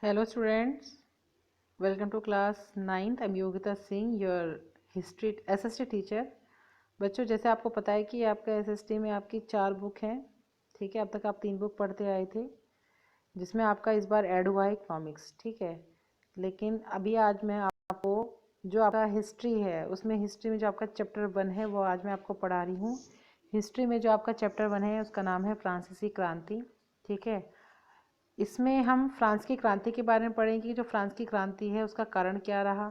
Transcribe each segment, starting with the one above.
Hello students, welcome to class 9th. I'm Yogita Singh, your history SST teacher. बच्चों, जैसे आपको पता है कि आपका SST में आपकी 4 बुक हैं, ठीक है। अब तक आप 3 बुक पढ़ते आए थे, जिसमें आपका इस बार ऐड हुआ है इकोनॉमिक्स, ठीक है। लेकिन अभी आज मैं आपको जो आपका हिस्ट्री है, उसमें हिस्ट्री में जो आपका चैप्टर 1 है वो आज मैं आपको पढ़ा रही हूँ। हिस्ट्री में जो आपका चैप्टर 1 है उसका नाम है फ्रांसीसी क्रांति, ठीक है। इसमें हम फ्रांस की क्रांति के बारे में पढ़ेंगे कि जो फ्रांस की क्रांति है उसका कारण क्या रहा,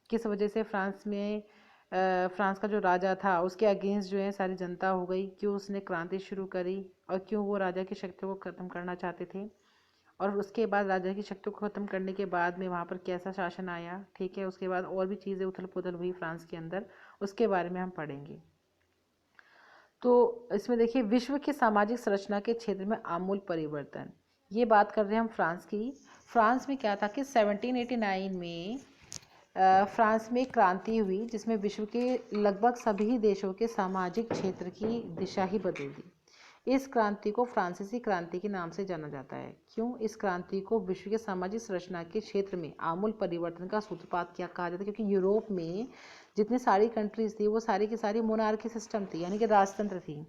किस वजह से फ्रांस का जो राजा था उसके अगेंस्ट जो है सारी जनता हो गई, क्यों उसने क्रांति शुरू करी और क्यों वो राजा की शक्तियों को ख़त्म करना चाहते थे। और उसके बाद राजा की शक्तियों को ख़त्म करने के बाद में वहाँ पर कैसा शासन आया, ठीक है। उसके बाद और भी चीज़ें उथल पुथल हुई फ्रांस के अंदर, उसके बारे में हम पढ़ेंगे। तो इसमें देखिए, विश्व की सामाजिक संरचना के क्षेत्र में आमूल परिवर्तन, ये बात कर रहे हैं हम फ्रांस की। फ्रांस में क्या था कि 1789 में फ्रांस में क्रांति हुई, जिसमें विश्व के लगभग सभी देशों के सामाजिक क्षेत्र की दिशा ही बदल दी। इस क्रांति को फ्रांसीसी क्रांति के नाम से जाना जाता है। क्यों? इस क्रांति को विश्व के सामाजिक संरचना के क्षेत्र में आमूल परिवर्तन का सूत्रपात क्या कहा जाता है, क्योंकि यूरोप में जितनी सारी कंट्रीज थी वो सारी की सारी मोनार्की सिस्टम थी, यानी कि राजतंत्र थी।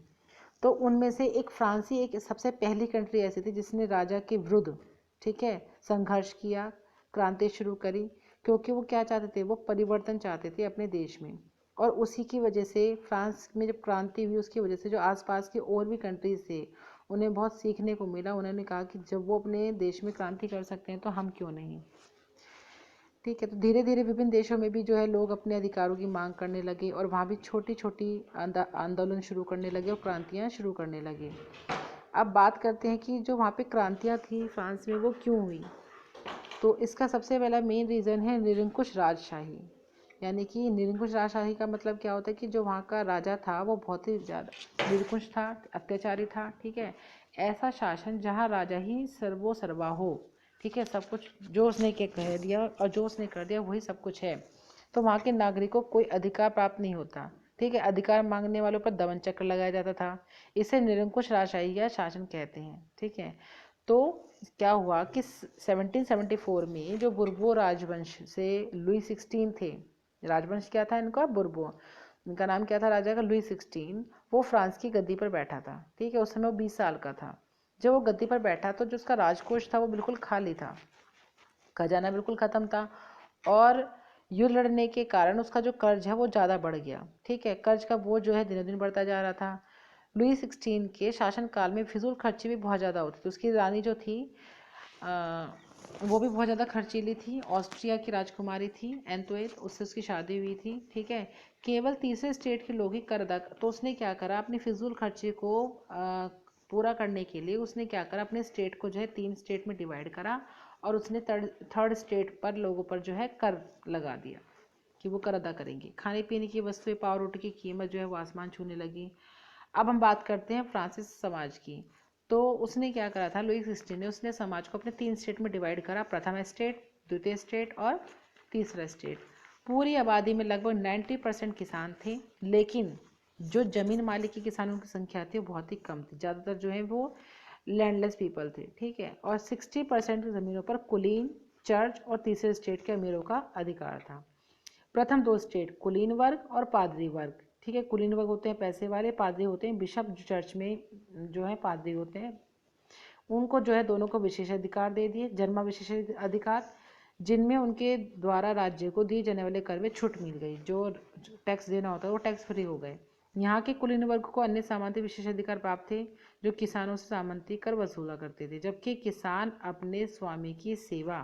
तो उनमें से एक फ्रांसी एक सबसे पहली कंट्री ऐसी थी जिसने राजा के विरुद्ध, ठीक है, संघर्ष किया, क्रांति शुरू करी। क्योंकि वो क्या चाहते थे, वो परिवर्तन चाहते थे अपने देश में। और उसी की वजह से फ्रांस में जब क्रांति हुई, उसकी वजह से जो आसपास के और भी कंट्रीज थे उन्हें बहुत सीखने को मिला। उन्होंने कहा कि जब वो अपने देश में क्रांति कर सकते हैं तो हम क्यों नहीं, ठीक है। तो धीरे धीरे विभिन्न देशों में भी जो है लोग अपने अधिकारों की मांग करने लगे और वहाँ भी छोटी छोटी आंदोलन शुरू करने लगे और क्रांतियाँ शुरू करने लगे। अब बात करते हैं कि जो वहाँ पे क्रांतियाँ थी फ्रांस में वो क्यों हुई। तो इसका सबसे पहला मेन रीज़न है निरंकुश राजशाही। यानी कि निरंकुश राजशाही का मतलब क्या होता है कि जो वहाँ का राजा था वो बहुत ही ज़्यादा निरंकुश था, अत्याचारी था, ठीक है। ऐसा शासन जहाँ राजा ही सर्वो सर्वा हो, ठीक है, सब कुछ जो उसने के कह दिया और जो उसने कर दिया वही सब कुछ है। तो वहाँ के नागरिकों को कोई अधिकार प्राप्त नहीं होता, ठीक है। अधिकार मांगने वालों पर दमन चक्र लगाया जाता था। इसे निरंकुश राजशाही या शासन कहते हैं, ठीक है। तो क्या हुआ कि 1774 में जो बुर्बो राजवंश से लुई 16 थे, राजवंश क्या था इनका, बुर्बो, इनका नाम क्या था राजा का, लुई 16, वो फ्रांस की गद्दी पर बैठा था, ठीक है। उस समय वो 20 साल का था। जब वो गद्दी पर बैठा तो जो उसका राजकोष था वो बिल्कुल खाली था, खजाना बिल्कुल ख़त्म था। और युद्ध लड़ने के कारण उसका जो कर्ज है वो ज़्यादा बढ़ गया, ठीक है। कर्ज का बोझ जो है दिनों दिन बढ़ता जा रहा था। लुई 16 के शासनकाल में फिजूल खर्ची भी बहुत ज़्यादा होती थी। उसकी रानी जो थी वो भी बहुत ज़्यादा खर्चीली थी, ऑस्ट्रिया की राजकुमारी थी एंतोएट, उससे उसकी शादी हुई थी, ठीक है। केवल तीसरे स्टेट के लोग ही कर अदा, तो उसने क्या करा, अपनी फिजूल खर्ची को पूरा करने के लिए उसने क्या करा, अपने स्टेट को जो है 3 स्टेट में डिवाइड करा और उसने थर्ड स्टेट पर लोगों पर जो है कर लगा दिया कि वो कर अदा करेंगे। खाने पीने की वस्तुएं, पाव रोटी की कीमत जो है वो आसमान छूने लगी। अब हम बात करते हैं फ्रांसिस समाज की। तो उसने क्या करा था, लुई 16 ने, उसने समाज को अपने 3 स्टेट में डिवाइड करा, प्रथम स्टेट, द्वितीय स्टेट और तीसरा स्टेट। पूरी आबादी में लगभग 90% किसान थे, लेकिन जो जमीन मालिकी किसानों की संख्या थी वो बहुत ही कम थी। ज़्यादातर जो है वो लैंडलेस पीपल थे, ठीक है। और 60% की ज़मीनों पर कुलीन, चर्च और तीसरे स्टेट के अमीरों का अधिकार था। प्रथम 2 स्टेट कुलीन वर्ग और पादरी वर्ग, ठीक है। कुलीन वर्ग होते हैं पैसे वाले, पादरी होते हैं बिशप, जो चर्च में जो है पादरी होते हैं, उनको जो है दोनों को विशेषाधिकार दे दिए, जन्मा विशेषाधिकार, जिनमें उनके द्वारा राज्य को दिए जाने वाले कर में छूट मिल गई। जो टैक्स देना होता है वो टैक्स फ्री हो गए। यहाँ के कुलीन वर्ग को अन्य सामंती विशेषाधिकार प्राप्त थे, जो किसानों से सामंती कर वसूला करते थे, जबकि किसान अपने स्वामी की सेवा,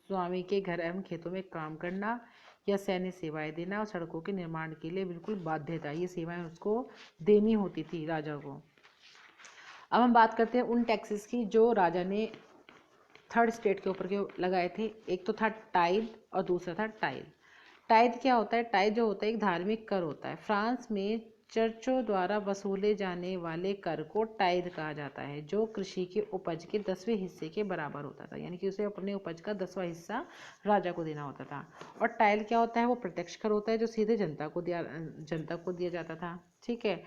स्वामी के घर एवं खेतों में काम करना या सैन्य सेवाएं देना और सड़कों के निर्माण के लिए बिल्कुल बाध्य था। ये सेवाएं उसको देनी होती थी राजा को। अब हम बात करते हैं उन टैक्सेस की जो राजा ने थर्ड स्टेट के ऊपर के लगाए थे। एक तो था टाइद और दूसरा था टाइल। टाइद क्या होता है, टाइद जो होता है एक धार्मिक कर होता है। फ्रांस में चर्चों द्वारा वसूले जाने वाले कर को टाइद कहा जाता है, जो कृषि के उपज के 10वें हिस्से के बराबर होता था, यानी कि उसे अपने उपज का 10वां हिस्सा राजा को देना होता था। और टाइल क्या होता है, वो प्रत्यक्ष कर होता है जो सीधे जनता को दिया जाता था, ठीक है।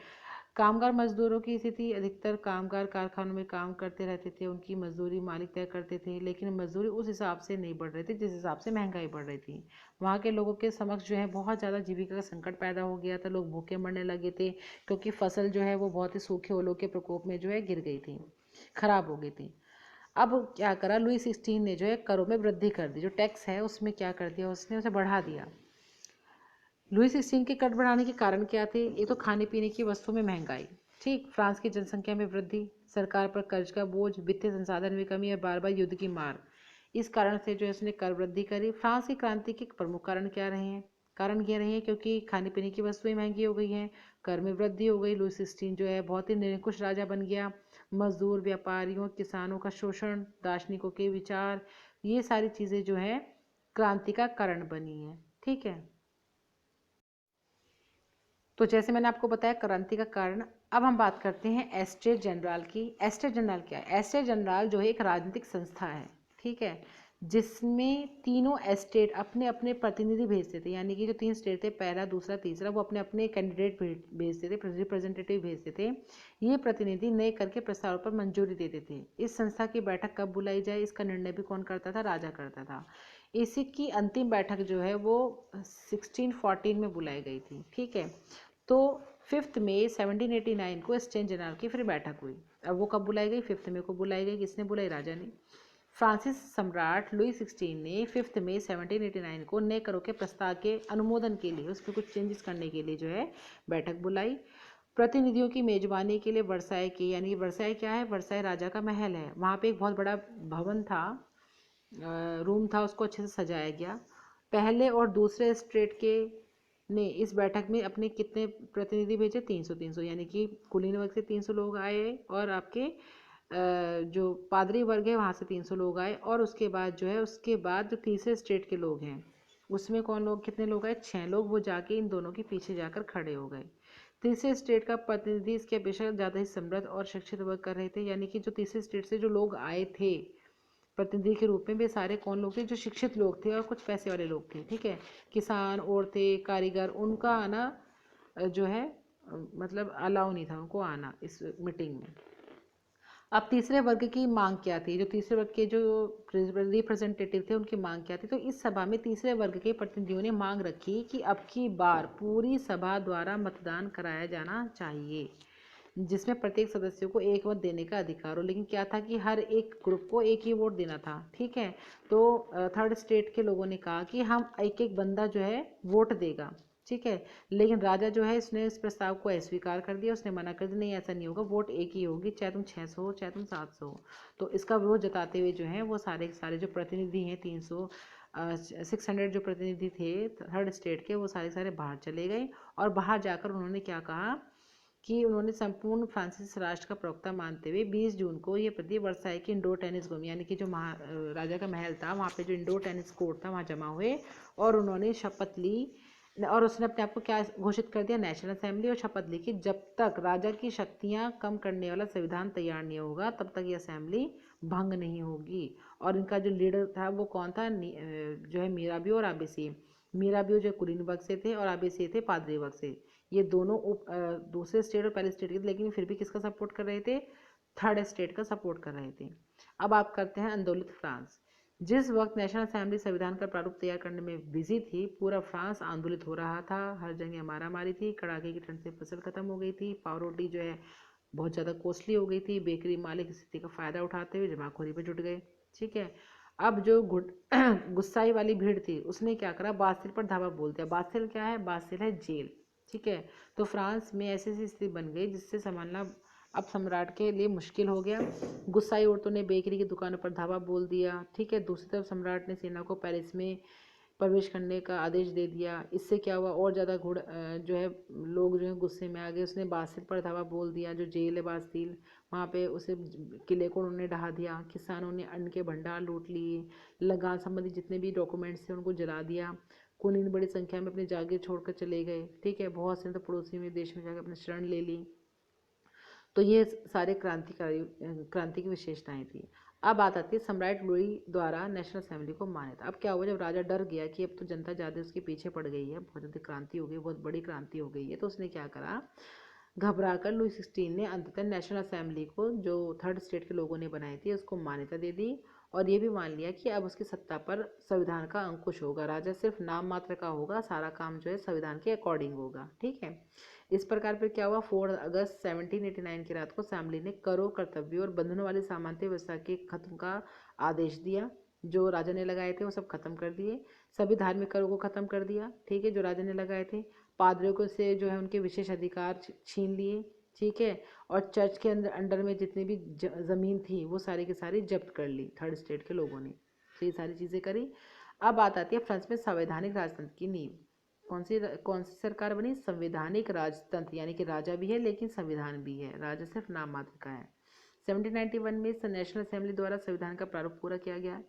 कामगार मजदूरों की स्थिति, अधिकतर कामगार कारखानों में काम करते रहते थे, उनकी मजदूरी मालिक तय करते थे, लेकिन मजदूरी उस हिसाब से नहीं बढ़ रही थी जिस हिसाब से महंगाई बढ़ रही थी। वहाँ के लोगों के समक्ष जो है बहुत ज़्यादा जीविका का संकट पैदा हो गया था, लोग भूखे मरने लगे थे क्योंकि फसल जो है वो बहुत ही सूखे ओलों के प्रकोप में जो है गिर गई थी, खराब हो गई थी। अब क्या करा, लुई 16 ने जो है करों में वृद्धि कर दी, जो टैक्स है उसमें क्या कर दिया उसने, उसे बढ़ा दिया। लुई 16 के कर बढ़ाने के कारण क्या थे, एक तो खाने पीने की वस्तुओं में महंगाई, ठीक, फ्रांस की जनसंख्या में वृद्धि, सरकार पर कर्ज का बोझ, वित्तीय संसाधन में कमी और बार बार युद्ध की मार। इस कारण से जो है उसने कर वृद्धि करी। फ्रांस की क्रांति के प्रमुख कारण क्या रहे हैं, कारण ये रहे हैं क्योंकि खाने पीने की वस्तुएं महंगी हो गई हैं, कर में वृद्धि हो गई, लुई 16 जो है बहुत ही निरंकुश राजा बन गया, मजदूर, व्यापारियों, किसानों का शोषण, दार्शनिकों के विचार, ये सारी चीज़ें जो है क्रांति का कारण बनी है। ठीक है, तो जैसे मैंने आपको बताया क्रांति का कारण। अब हम बात करते हैं एस्टेट जनरल की। एस्टेट जनरल क्या है? एस्टेट जनरल जो है एक राजनीतिक संस्था है, ठीक है, जिसमें तीनों एस्टेट अपने अपने प्रतिनिधि भेजते थे, यानी कि जो 3 स्टेट थे, पहला, दूसरा, तीसरा, वो अपने अपने कैंडिडेट भेजते थे, रिप्रेजेंटेटिव भेजते थे। ये प्रतिनिधि नए कर के प्रस्ताव पर मंजूरी देते थे। इस संस्था की बैठक कब बुलाई जाए, इसका निर्णय भी कौन करता था? राजा करता था। इसी की अंतिम बैठक जो है वो 1614 में बुलाई गई थी, ठीक है। तो 5 मई 1789 को एस्टेट जनरल की फिर बैठक हुई। अब वो कब बुलाई गई? 5 मई को बुलाई गई। किसने बुलाई? राजा ने। फ्रांसिस सम्राट लुई 16 ने 5 मई 1789 को नए करों के प्रस्ताव के अनुमोदन के लिए, उसमें कुछ चेंजेस करने के लिए जो है बैठक बुलाई। प्रतिनिधियों की मेजबानी के लिए वर्साई की, यानी वर्साई क्या है? वर्साई राजा का महल है, वहाँ पे एक बहुत बड़ा भवन था, रूम था, उसको अच्छे से सजाया गया। पहले और दूसरे स्टेट के ने इस बैठक में अपने कितने प्रतिनिधि भेजे? 300, यानी कि कुलीन वर्ग से 300 लोग आए, और आपके जो पादरी वर्ग है वहाँ से 300 लोग आए, और उसके बाद जो है उसके बाद जो तीसरे स्टेट के लोग हैं उसमें कौन लोग, कितने लोग आए? 6 लोग। वो जाके इन दोनों के पीछे जाकर खड़े हो गए। तीसरे स्टेट का प्रतिनिधि इसके अपेक्षा ज़्यादा ही समृद्ध और शिक्षित वर्ग कर रहे थे, यानी कि जो तीसरे स्टेट से जो लोग आए थे प्रतिनिधि के रूप में, वे सारे कौन लोग थे? जो शिक्षित लोग थे और कुछ पैसे वाले लोग थे, ठीक है। किसान, औरतें, कारीगर, उनका आना जो है मतलब अलाउ नहीं था उनको आना इस मीटिंग में। अब तीसरे वर्ग की मांग क्या थी? जो तीसरे वर्ग के जो रिप्रेजेंटेटिव थे उनकी मांग क्या थी? तो इस सभा में तीसरे वर्ग के प्रतिनिधियों ने मांग रखी कि अब की बार पूरी सभा द्वारा मतदान कराया जाना चाहिए, जिसमें प्रत्येक सदस्य को एक वोट देने का अधिकार हो। लेकिन क्या था कि हर एक ग्रुप को एक ही वोट देना था, ठीक है। तो थर्ड स्टेट के लोगों ने कहा कि हम एक एक बंदा जो है वोट देगा, ठीक है। लेकिन राजा जो है इसने इस प्रस्ताव को अस्वीकार कर दिया, उसने मना कर दिया, नहीं ऐसा नहीं होगा, वोट एक ही होगी, चाहे तुम 600 हो चाहे तुम 700 हो। तो इसका विरोध जताते हुए जो है वो सारे सारे जो प्रतिनिधि हैं 600 जो प्रतिनिधि थे थर्ड स्टेट के, वो सारे सारे बाहर चले गए। और बाहर जाकर उन्होंने क्या कहा कि उन्होंने संपूर्ण फ्रांसीसी राष्ट्र का प्रवक्ता मानते हुए 20 जून को ये प्रति वर्साई के इंडोर टेनिस घूमी, यानी कि जो राजा का महल था वहाँ पे जो इंडोर टेनिस कोर्ट था वहाँ जमा हुए, और उन्होंने शपथ ली, और उसने अपने आप को क्या घोषित कर दिया? National assembly. और शपथ ली कि जब तक राजा की शक्तियाँ कम करने वाला संविधान तैयार नहीं होगा तब तक ये असेंबली भंग नहीं होगी। और इनका जो लीडर था वो कौन था? जो है मीराबियो और आबेसी। मीराबियो जो कुलीन वर्ग से थे और आबेसी थे पादरी वर्ग से। ये दोनों दूसरे स्टेट और पहले स्टेट के, लेकिन फिर भी किसका सपोर्ट कर रहे थे? थर्ड स्टेट का सपोर्ट कर रहे थे। अब आप करते हैं आंदोलित फ्रांस। जिस वक्त नेशनल असेंबली संविधान का प्रारूप तैयार करने में बिजी थी, पूरा फ्रांस आंदोलित हो रहा था, हर जगह मारामारी थी, कड़ाके की ठंड से फसल खत्म हो गई थी, पाव रोटी जो है बहुत ज़्यादा कॉस्टली हो गई थी, बेकरी मालिक स्थिति का फ़ायदा उठाते हुए जमाखोरी पर जुट गए, ठीक है। अब जो गुस्साई वाली भीड़ थी उसने क्या करा? बास्तिल पर धावा बोल दिया। बास्तिल क्या है? बास्तिल है जेल, ठीक है। तो फ्रांस में ऐसी ऐसी स्थिति बन गई जिससे संभालना अब सम्राट के लिए मुश्किल हो गया। गुस्साई औरतों ने बेकरी की दुकानों पर धावा बोल दिया, ठीक है। दूसरी तरफ सम्राट ने सेना को पेरिस में प्रवेश करने का आदेश दे दिया। इससे क्या हुआ? और ज़्यादा जो है लोग जो है गुस्से में आ गए। उसने बास्तिल पर धावा बोल दिया, जो जेल है बास्तिल, वहाँ पे उसे किले को उन्होंने ढहा दिया। किसानों ने अन्न के भंडार लूट लिए, लगान संबंधी जितने भी डॉक्यूमेंट्स थे उनको जला दिया। कुलीन बड़ी संख्या में अपनी जागीर छोड़कर चले गए, ठीक है। बहुत से तो पड़ोसी में देश में जाकर अपनी शरण ले ली। तो ये सारे क्रांति की विशेषताएं थी। अब बात आती है सम्राट लुई द्वारा नेशनल असेंबली को मान्यता। अब क्या हुआ? जब राजा डर गया कि अब तो जनता ज़्यादा उसके पीछे पड़ गई है, बहुत ज़्यादा क्रांति हो गई, बहुत बड़ी क्रांति हो गई है, तो उसने क्या करा? घबराकर लुई 16 ने अंततः नेशनल असेंबली को, जो थर्ड स्टेट के लोगों ने बनाई थी, उसको मान्यता दे दी और ये भी मान लिया कि अब उसकी सत्ता पर संविधान का अंकुश होगा। राजा सिर्फ नाम मात्र का होगा, सारा काम जो है संविधान के अकॉर्डिंग होगा। ठीक है। इस प्रकार फिर क्या हुआ, 4 अगस्त 1789 की रात को असेंबली ने करों, कर्तव्यों और बंधनों वाली सामंती व्यवस्था के खत्म का आदेश दिया। जो राजा ने लगाए थे वो सब खत्म कर दिए, सभी धार्मिक करों को खत्म कर दिया। ठीक है, जो राजा ने लगाए थे। पादरियों को से जो है उनके विशेष अधिकार छीन लिए। ठीक है, और चर्च के अंडर में जितनी भी ज़मीन थी वो सारी की सारी जब्त कर ली थर्ड स्टेट के लोगों ने। तो ये सारी चीज़ें करी। अब बात आती है फ्रांस में संवैधानिक राजतंत्र की नींव। कौन सी सरकार बनी? संवैधानिक राजतंत्र, यानी कि राजा भी है लेकिन संविधान भी है, राजा सिर्फ नाम मात्र का है। 1791 में नेशनल असेंबली द्वारा संविधान का प्रारूप पूरा किया गया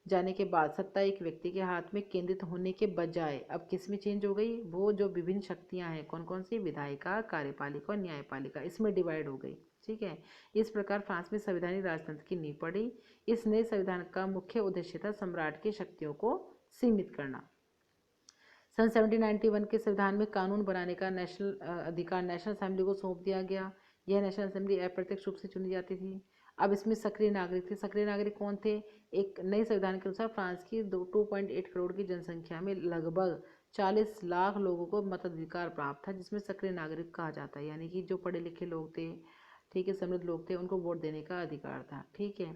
जाने के बाद सत्ता एक व्यक्ति के हाथ में केंद्रित होने के बजाय अब किस में चेंज हो गई? वो जो विभिन्न शक्तियां हैं, कौन कौन सी? विधायिका, कार्यपालिका और न्यायपालिका, इसमें डिवाइड हो गई। ठीक है, इस प्रकार फ्रांस में संवैधानिक राजतंत्र की नींव पड़ी। इस नए संविधान का मुख्य उद्देश्य था सम्राट की शक्तियों को सीमित करना। सन 1791 के संविधान में कानून बनाने का अधिकार नेशनल असेंबली को सौंप दिया गया। यह नेशनल असेंबली अप्रत्यक्ष रूप से चुनी जाती थी। अब इसमें सक्रिय नागरिक थे। सक्रिय नागरिक कौन थे? एक नए संविधान के अनुसार फ्रांस की 2.8 करोड़ की जनसंख्या में लगभग 40 लाख लोगों को मताधिकार प्राप्त था, जिसमें सक्रिय नागरिक कहा जाता है, यानी कि जो पढ़े लिखे लोग थे, ठीक है, समृद्ध लोग थे, उनको वोट देने का अधिकार था। ठीक है,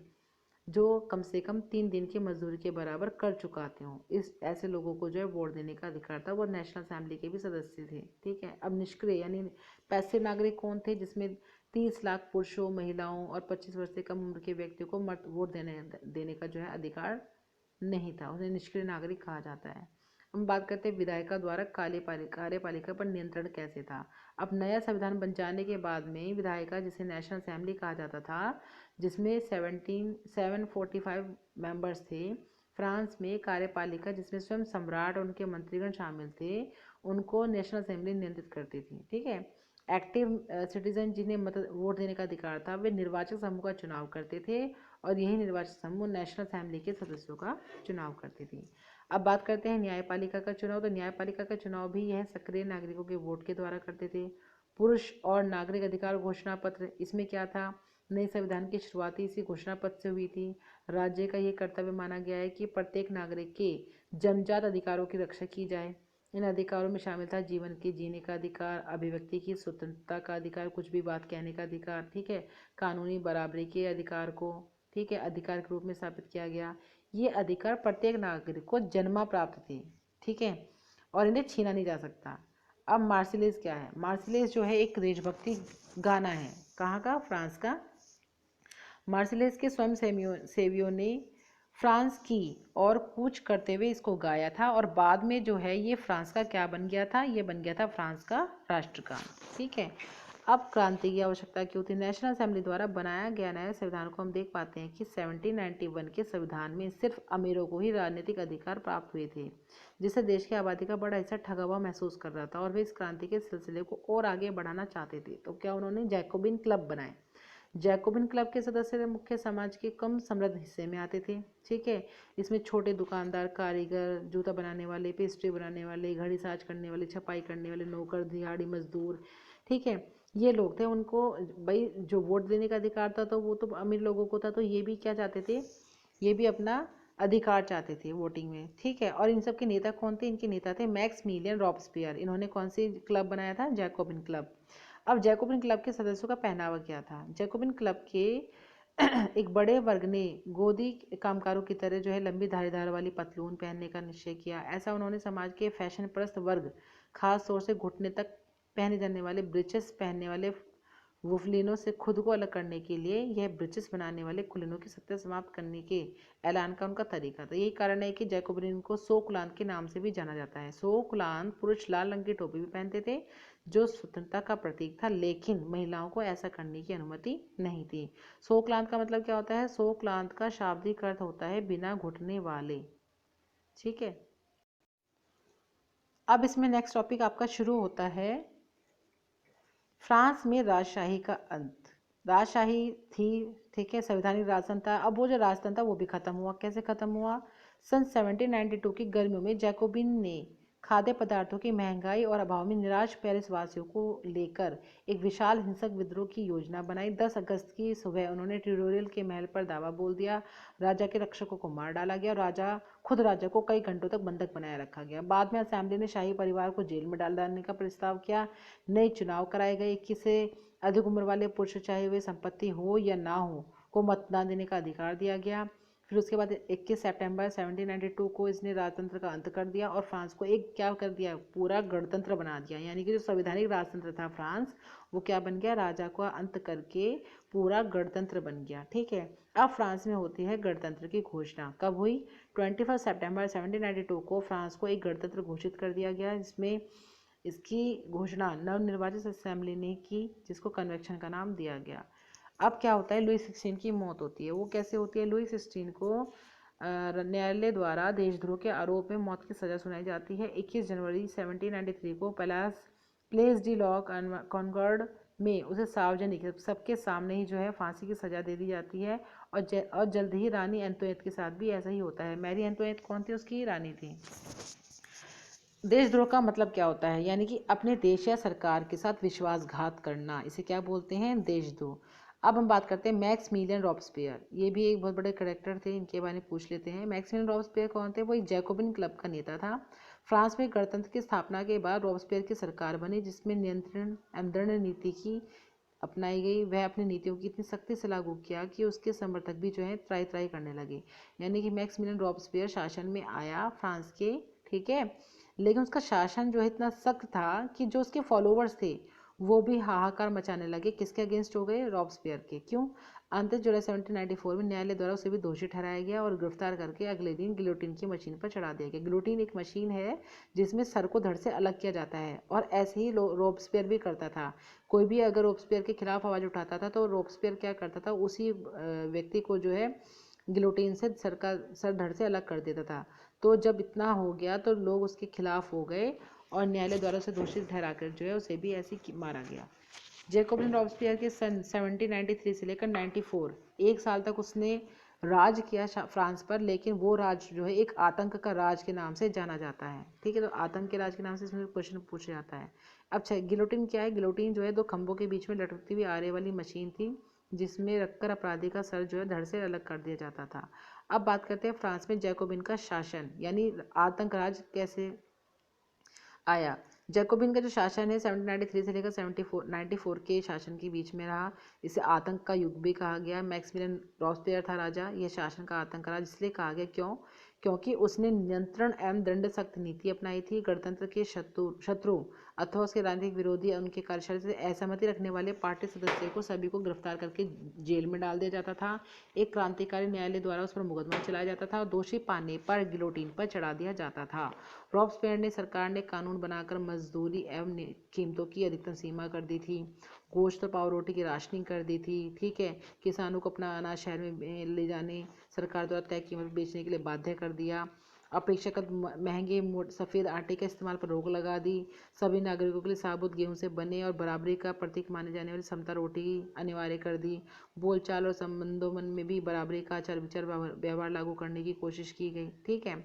जो कम से कम 3 दिन की मजदूरी के बराबर कर चुकाते हों, इस ऐसे लोगों को जो है वोट देने का अधिकार था। वो नेशनल असेंबली के भी सदस्य थे। ठीक है, अब निष्क्रिय यानी पैसिव नागरिक कौन थे? जिसमें 30 लाख पुरुषों, महिलाओं और 25 वर्ष से कम उम्र के व्यक्तियों को मत वोट देने का जो है अधिकार नहीं था, उन्हें निष्क्रिय नागरिक कहा जाता है। हम बात करते हैं विधायिका द्वारा कार्यपालिका पर नियंत्रण कैसे था। अब नया संविधान बन जाने के बाद में विधायिका, जिसे नेशनल असेंबली कहा जाता था, जिसमें 745 मेंबर्स थे। फ्रांस में कार्यपालिका, जिसमें स्वयं सम्राट और उनके मंत्रीगण शामिल थे, उनको नेशनल असेंबली नियंत्रित करती थी। ठीक है, एक्टिव सिटीजन, जिन्हें वोट देने का अधिकार था, वे निर्वाचक समूह का चुनाव करते थे और यही निर्वाचक समूह नेशनल असेंबली के सदस्यों का चुनाव करती थी। अब बात करते हैं न्यायपालिका का चुनाव। तो न्यायपालिका का चुनाव भी यह सक्रिय नागरिकों के वोट के द्वारा करते थे। पुरुष और नागरिक अधिकार घोषणा पत्र, इसमें क्या था? नए संविधान की शुरुआती इसी घोषणा पत्र से हुई थी। राज्य का ये कर्तव्य माना गया है कि प्रत्येक नागरिक के जन्मजात अधिकारों की रक्षा की जाए। इन अधिकारों में शामिल था जीवन के जीने का अधिकार, अभिव्यक्ति की स्वतंत्रता का अधिकार, कुछ भी बात कहने का अधिकार, ठीक है, कानूनी बराबरी के अधिकार को, ठीक है, अधिकार के रूप में स्थापित किया गया। ये अधिकार प्रत्येक नागरिक को जन्मा प्राप्त थे। ठीक है, और इन्हें छीना नहीं जा सकता। अब मार्सिलेज क्या है? मार्सिलेज जो है एक देशभक्ति गाना है। कहाँ का? फ्रांस का। मार्सिलेज के स्वयं सेवियों ने फ्रांस की और कूच करते हुए इसको गाया था और बाद में जो है ये फ्रांस का क्या बन गया था? ये बन गया था फ्रांस का राष्ट्रगान। ठीक है, अब क्रांति की आवश्यकता क्यों थी? नेशनल असेंबली द्वारा बनाया गया नया संविधान को हम देख पाते हैं कि 1791 के संविधान में सिर्फ अमीरों को ही राजनीतिक अधिकार प्राप्त हुए थे, जिससे देश की आबादी का बड़ा हिस्सा ठगा हुआ महसूस कर रहा था और वे इस क्रांति के सिलसिले को और आगे बढ़ाना चाहते थे। तो क्या उन्होंने जैकोबिन क्लब बनाए। जैकोबिन क्लब के सदस्य मुख्य समाज के कम समृद्ध हिस्से में आते थे। ठीक है, इसमें छोटे दुकानदार, कारीगर, जूता बनाने वाले, पेस्ट्री बनाने वाले, घड़ी साज करने वाले, छपाई करने वाले, नौकर, दिहाड़ी मजदूर, ठीक है, ये लोग थे। उनको भाई जो वोट देने का अधिकार था तो वो तो अमीर लोगों को था, तो ये भी क्या चाहते थे? ये भी अपना अधिकार चाहते थे वोटिंग में। ठीक है, और इन सब के नेता कौन थे? इनके नेता थे मैक्समिलियन रॉबस्पियर। इन्होंने कौन सी क्लब बनाया था? Jacobin club. अब जैकोबिन क्लब के सदस्यों का पहनावा क्या था? जैकोबिन क्लब के एक बड़े वर्ग ने गोदी कामगारों की तरह जो है लंबी धारीदार वाली पतलून पहनने का निश्चय किया। ऐसा उन्होंने समाज के फैशन प्रस्त वर्ग, खास तौर से घुटने तक पहने जाने वाले ब्रिचेस पहनने वाले वुफलिनों से खुद को अलग करने के लिए यह ब्रिचेस बनाने वाले कुलीनों की सत्ता समाप्त करने के ऐलान का उनका तरीका था। यही कारण है कि जैकोबिन को सो कुलांत के नाम से भी जाना जाता है। सो कुलांत पुरुष लाल रंग की टोपी भी पहनते थे जो स्वतंत्रता का प्रतीक था, लेकिन महिलाओं को ऐसा करने की अनुमति नहीं थी। सो कुलांत का मतलब क्या होता है? सो कुलांत का शाब्दिक अर्थ होता है बिना घुटने वाले। ठीक है, अब इसमें नेक्स्ट टॉपिक आपका शुरू होता है फ्रांस में राजशाही का अंत। राजशाही थी, ठीक है, संवैधानिक राजतंत्र था। अब वो जो राजतंत्र था वो भी खत्म हुआ। कैसे खत्म हुआ? सन 1792 की गर्मियों में जैकोबिन ने खाद्य पदार्थों की महंगाई और अभाव में निराश पेरिस वासियों को लेकर एक विशाल हिंसक विद्रोह की योजना बनाई। 10 अगस्त की सुबह उन्होंने ट्यूटोरियल के महल पर दावा बोल दिया। राजा के रक्षकों को मार डाला गया और खुद राजा को कई घंटों तक बंधक बनाया रखा गया। बाद में असेंबली ने शाही परिवार को जेल में डाल डालने का प्रस्ताव किया। नए चुनाव कराए गए। 21 से अधिक उम्र वाले पुरुष, चाहे वे संपत्ति हो या ना हो, को मतदान देने का अधिकार दिया गया। फिर उसके बाद 21 सितंबर 1792 को इसने राजतंत्र का अंत कर दिया और फ्रांस को एक क्या कर दिया, पूरा गणतंत्र बना दिया। यानी कि जो संवैधानिक राजतंत्र था फ्रांस, वो क्या बन गया, राजा का अंत करके पूरा गणतंत्र बन गया। ठीक है, अब फ्रांस में होती है गणतंत्र की घोषणा। कब हुई? 21 सितंबर 1792 को फ्रांस को एक गणतंत्र घोषित कर दिया गया, जिसमें इसकी घोषणा नवनिर्वाचित असेंबली ने की, जिसको कन्वेंशन का नाम दिया गया। अब क्या होता है, लुई 16 की मौत होती है। वो कैसे होती है? लुई 16 को न्यायालय द्वारा देशद्रोह के आरोप में मौत की सजा सुनाई जाती है। 21 जनवरी 1793 को प्लेस डी लॉ कॉन्कॉर्ड में उसे सार्वजनिक सबके सामने ही जो है फांसी की सजा दे दी जाती है। और जल्द ही रानी एंटोनेट के साथ भी ऐसा ही होता है। मैरी एंटोनेट कौन थी? उसकी रानी थी। देशद्रोह का मतलब क्या होता है? यानी कि अपने देश या सरकार के साथ विश्वासघात करना, इसे क्या बोलते हैं? देशद्रोह। अब हम बात करते हैं मैक्समिलियन रॉबस्पियर। ये भी एक बहुत बड़े करेक्टर थे, इनके बारे में पूछ लेते हैं। मैक्समिलियन रॉबस्पियर कौन थे? वो एक जैकोबिन क्लब का नेता था। फ्रांस में गणतंत्र की स्थापना के बाद रॉबस्पियर की सरकार बनी, जिसमें नियंत्रण एवं दंड नीति की अपनाई गई। वह अपनी नीतियों की इतनी सख्ती से लागू किया कि उसके समर्थक भी जो है त्राई त्राई करने लगे। यानी कि मैक्समिलियन रॉबस्पियर शासन में आया फ्रांस के, ठीक है, लेकिन उसका शासन जो है इतना सख्त था कि जो उसके फॉलोवर्स थे वो भी हाहाकार मचाने लगे। किसके अगेंस्ट हो गए? रॉबस्पियर के। क्यों? अंत जुलाई 1794 में न्यायालय द्वारा उसे भी दोषी ठहराया गया और गिरफ्तार करके अगले दिन गिलोटिन की मशीन पर चढ़ा दिया गया। गिलोटिन एक मशीन है जिसमें सर को धड़ से अलग किया जाता है, और ऐसे ही रॉबस्पियर भी करता था। कोई भी अगर रॉबस्पियर के खिलाफ आवाज़ उठाता था तो रॉबस्पियर क्या करता था, उसी व्यक्ति को जो है गिलोटिन से सर धड़ से अलग कर देता था। तो जब इतना हो गया तो लोग उसके खिलाफ हो गए और न्यायालय द्वारा उसे दोषी ठहराकर जो है उसे भी ऐसे मारा गया। जैकोबिन रॉबस्पियर के सन 1793 से लेकर 94 एक साल तक उसने राज किया फ्रांस पर, लेकिन वो राज जो है एक आतंक का राज के नाम से जाना जाता है। ठीक है, तो आतंक के राज के नाम से इसमें क्वेश्चन पूछा जाता है। अच्छा, गिलोटिन क्या है? गिलोटिन जो है दो खंभों के बीच में लटकती हुई आरे वाली मशीन थी, जिसमें रखकर अपराधी का सर जो है धड़ से अलग कर दिया जाता था। अब बात करते हैं फ्रांस में जैकोबिन का शासन यानी आतंक राज कैसे आया। जैकोबिन का जो शासन है 1793 से लेकर 94 के शासन के बीच में रहा। इसे आतंक का युग भी कहा गया। मैक्समिलियन रॉबस्पियर था राजा। यह शासन का आतंक राज इसलिए कहा गया क्योंकि उसने नियंत्रण एवं दंड सख्त नीति अपनाई थी। गणतंत्र के शत्रु अथवा उसके राजनीतिक विरोधी और उनके कार्यशैली से असहमति रखने वाले पार्टी सदस्य को सभी को गिरफ्तार करके जेल में डाल दिया जाता था। एक क्रांतिकारी न्यायालय द्वारा उस पर मुकदमा चलाया जाता था और दोषी पाने पर गिलोटिन पर चढ़ा दिया जाता था। रॉबस्पियर ने सरकार ने कानून बनाकर मजदूरी एवं कीमतों की अधिकतम सीमा कर दी थी। गोश्त और पाव रोटी की राशनिंग कर दी थी। ठीक है, किसानों को अपना अनाज शहर में ले जाने सरकार द्वारा तय कीमत बेचने के लिए बाध्य कर दिया। अपेक्षाकृत महंगे सफ़ेद आटे के इस्तेमाल पर रोक लगा दी। सभी नागरिकों के लिए साबुत गेहूं से बने और बराबरी का प्रतीक माने जाने वाली समता रोटी अनिवार्य कर दी। बोलचाल और संबंधों में भी बराबरी का आचार विचार व्यवहार लागू करने की कोशिश की गई। ठीक है,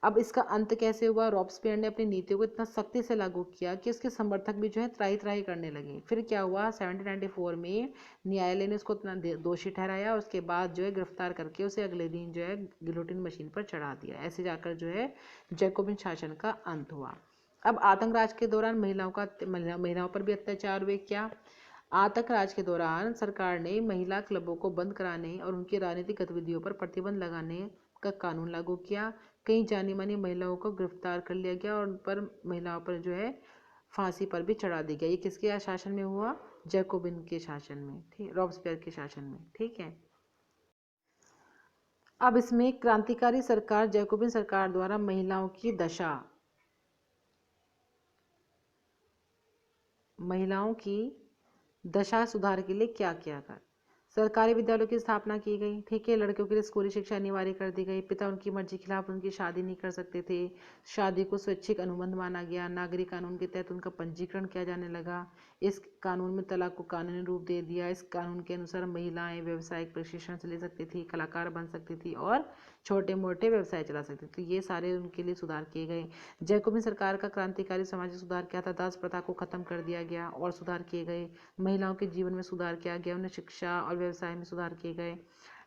अब इसका अंत कैसे हुआ? रॉबस्पियर ने अपनी नीतियों को इतना सख्ती से लागू किया कि उसके समर्थक भी जो है त्राही त्राही करने लगे। फिर क्या हुआ? 1794 में न्यायालय ने उसको इतना दोषी ठहराया और उसके बाद जो है गिरफ्तार करके उसे अगले दिन जो है गिलोटिन मशीन पर चढ़ा दिया। ऐसे जाकर जो है जैकोबिन शासन का अंत हुआ। अब आतंक राज के दौरान महिलाओं पर भी अत्याचार हुए। क्या? आतंक राज के दौरान सरकार ने महिला क्लबों को बंद कराने और उनकी राजनीतिक गतिविधियों पर प्रतिबंध लगाने का कानून लागू किया। कई जानी मानी महिलाओं को गिरफ्तार कर लिया गया और उन पर महिलाओं पर जो है फांसी पर भी चढ़ा दिया गया। ये किसके शासन में हुआ? जैकोबिन के शासन में, ठीक, रॉबस्पियर के शासन में। ठीक है, अब इसमें क्रांतिकारी सरकार जैकोबिन सरकार द्वारा महिलाओं की दशा सुधार के लिए क्या किया गया? सरकारी विद्यालयों की स्थापना की गई। ठीक है, लड़कियों के लिए स्कूली शिक्षा अनिवार्य कर दी गई। पिता उनकी मर्जी के खिलाफ उनकी शादी नहीं कर सकते थे। शादी को स्वैच्छिक अनुबंध माना गया। नागरिक कानून के तहत उनका पंजीकरण किया जाने लगा। इस कानून में तलाक को कानूनी रूप दे दिया। इस कानून के अनुसार महिलाएं व्यावसायिक प्रशिक्षण से ले सकती थी, कलाकार बन सकती थी और छोटे मोटे व्यवसाय चला सकती थी। तो ये सारे उनके लिए सुधार किए गए। जैकोबिन सरकार का क्रांतिकारी सामाजिक सुधार क्या था? दास प्रथा को खत्म कर दिया गया और सुधार किए गए। महिलाओं के जीवन में सुधार किया गया, उन्हें शिक्षा और व्यवसाय में सुधार किए गए।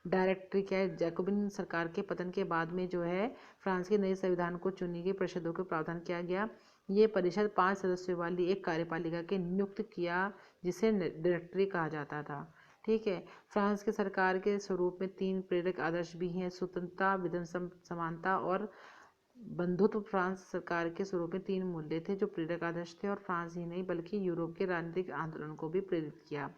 डायरेक्टरी क्या है? जैकोबिन सरकार के पतन के बाद में जो है फ्रांस के नए संविधान को चुनी गई परिषदों को प्रावधान किया गया। ये परिषद 5 सदस्यों वाली एक कार्यपालिका के नियुक्त किया, जिसे डायरेक्टरी कहा जाता था। ठीक है। फ्रांस के सरकार के स्वरूप में 3 प्रेरक आदर्श भी हैं: स्वतंत्रता, विधि समानता और बंधुत्व। फ्रांस सरकार के स्वरूप में 3 मूल्य थे जो प्रेरक आदर्श थे और फ्रांस ही नहीं बल्कि यूरोप के राजनीतिक आंदोलन को भी प्रेरित किया।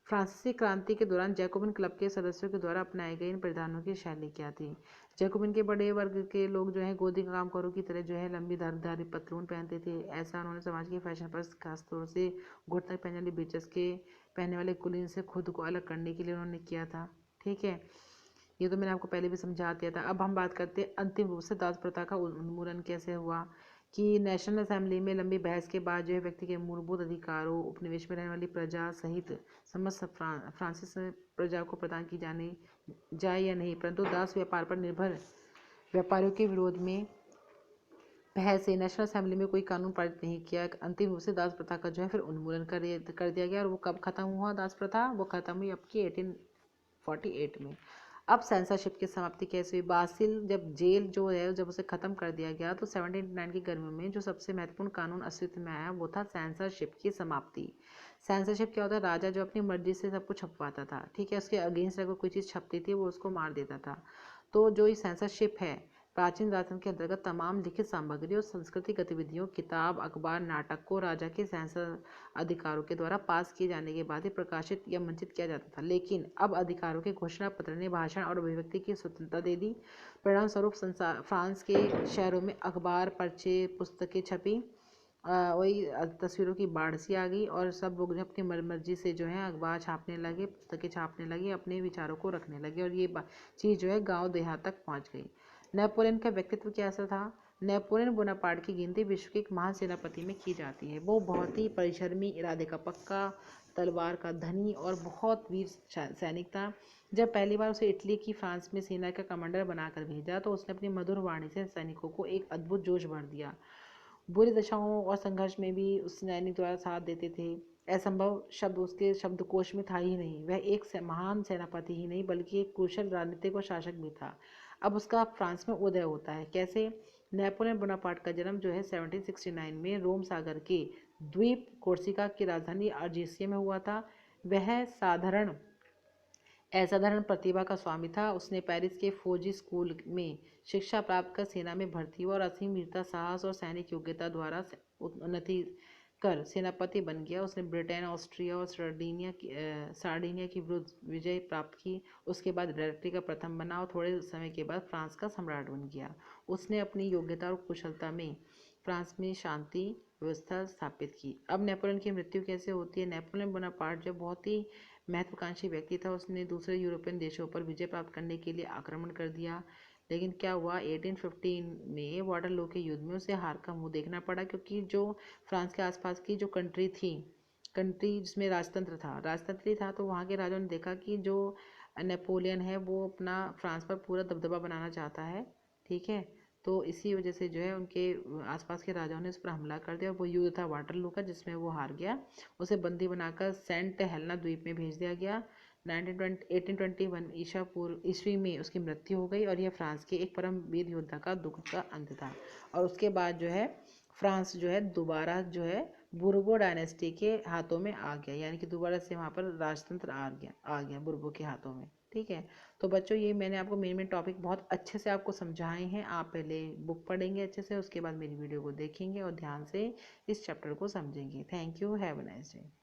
फ्रांसीसी क्रांति के दौरान जैकोबिन क्लब के सदस्यों के द्वारा अपनाए गए इन परिधानों की शैली क्या थी? जैकोबिन के बड़े वर्ग के लोग जो है गोदी का काम करो की तरह जो है लंबी धारदारी पतलून पहनते थे। ऐसा उन्होंने समाज के फैशन पर खासतौर से घुटने तक पहनने वाली बेचस के पहनने वाले कुलीन से खुद को अलग करने के लिए उन्होंने किया था। ठीक है, ये तो मैंने आपको पहले भी समझा दिया था। अब हम बात करते हैं अंतिम रूप से दास प्रथा का उन्मूलन कैसे हुआ। कि नेशनल असेंबली में लंबी बहस के बाद जो है व्यक्ति के मूलभूत अधिकारों, उपनिवेश में रहने वाली प्रजा सहित समस्त फ्रांसीस प्रजा को प्रदान की जाने जाए या नहीं, परंतु दास व्यापार पर निर्भर व्यापारियों के विरोध में बहस से नेशनल असेंबली में कोई कानून पारित नहीं किया। अंतिम रूप से दास प्रथा का जो है फिर उन्मूलन कर दिया गया। और वो कब खत्म हुआ दास प्रथा? वो खत्म हुई आपकी 1848 में। अब सेंसरशिप की समाप्ति कैसे हुई? बासिल जब जेल जो है जब उसे खत्म कर दिया गया तो 1789 की गर्मियों में जो सबसे महत्वपूर्ण कानून अस्तित्व में आया वो था सेंसरशिप की समाप्ति। सेंसरशिप क्या होता है? राजा जो अपनी मर्जी से सब कुछ छपवाता था। ठीक है, उसके अगेंस्ट अगर कोई चीज़ छपती थी वो उसको मार देता था। तो जो ये सेंसरशिप है प्राचीन राजतंत्र के अंतर्गत तमाम लिखित सामग्री और सांस्कृतिक गतिविधियों, किताब, अखबार, नाटक को राजा के सेंसर अधिकारों के द्वारा पास किए जाने के बाद ही प्रकाशित या मंचित किया जाता था। लेकिन अब अधिकारों के घोषणा पत्र ने भाषण और अभिव्यक्ति की स्वतंत्रता दे दी। परिणाम स्वरूप फ्रांस के शहरों में अखबार, पर्चे, पुस्तकें छपी, वही तस्वीरों की बाढ़ सी आ गई और सब लोग जो अपनी मर्जी से जो है अखबार छापने लगे, पुस्तकें छापने लगे, अपने विचारों को रखने लगे और ये चीज़ जो है गाँव देहात तक पहुँच गई। नेपोलियन का व्यक्तित्व कैसा था? नेपोलियन बोनापार्ट की गिनती विश्व के एक महान सेनापति में की जाती है। वो बहुत ही परिश्रमी, इरादे का पक्का, तलवार का धनी और बहुत वीर सैनिक था। जब पहली बार उसे इटली की फ्रांस में सेना का कमांडर बनाकर भेजा तो उसने अपनी मधुर वाणी से सैनिकों को एक अद्भुत जोश भर दिया। बुरी दशाओं और संघर्ष में भी उस सैनिक द्वारा साथ देते थे। असंभव शब्द उसके शब्दकोश में था ही नहीं। वह एक महान सेनापति ही नहीं बल्कि एक कुशल राजनीतिक और शासक भी था। अब उसका फ्रांस में उदय होता है कैसे? नेपोलियन बोनापार्ट का जन्म जो है 1769 में रोम सागर के द्वीप कोर्सिका की राजधानी अर्जेसिया में हुआ था। वह असाधारण प्रतिभा का स्वामी था। उसने पेरिस के फौजी स्कूल में शिक्षा प्राप्त कर सेना में भर्ती हुआ और असीम वीरता, साहस और सैनिक योग्यता द्वारा उन्नति कर सेनापति बन गया। उसने ब्रिटेन, ऑस्ट्रिया और सार्डिनिया की विरुद्ध विजय प्राप्त की। उसके बाद डायरेक्टरी का प्रथम बना और थोड़े समय के बाद फ्रांस का सम्राट बन गया। उसने अपनी योग्यता और कुशलता में फ्रांस में शांति व्यवस्था स्थापित की। अब नेपोलियन की मृत्यु कैसे होती है? नेपोलियन बोनापार्ट जो बहुत ही महत्वाकांक्षी व्यक्ति था, उसने दूसरे यूरोपियन देशों पर विजय प्राप्त करने के लिए आक्रमण कर दिया। लेकिन क्या हुआ? 1815 में वाटरलू के युद्ध में उसे हार का मुंह देखना पड़ा, क्योंकि जो फ्रांस के आसपास की जो कंट्री जिसमें राजतंत्र था, तो वहाँ के राजाओं ने देखा कि जो नेपोलियन है वो अपना फ्रांस पर पूरा दबदबा बनाना चाहता है। ठीक है, तो इसी वजह से जो है उनके आसपास के राजाओं ने उस पर हमला कर दिया और वो युद्ध था वाटरलू का, जिसमें वो हार गया। उसे बंदी बनाकर सेंट हेलेना द्वीप में भेज दिया गया। 1821 ईस्वी में उसकी मृत्यु हो गई और यह फ्रांस के एक परम वीर योद्धा का दुख का अंत था। और उसके बाद जो है फ्रांस जो है दोबारा जो है बुर्बो डायनेस्टी के हाथों में आ गया, यानी कि दोबारा से वहाँ पर राजतंत्र आ गया बुर्बो के हाथों में। ठीक है, तो बच्चों ये मैंने आपको मेन टॉपिक बहुत अच्छे से आपको समझाए हैं। आप पहले बुक पढ़ेंगे अच्छे से, उसके बाद मेरी वीडियो को देखेंगे और ध्यान से इस चैप्टर को समझेंगे। Thank you, have a nice day.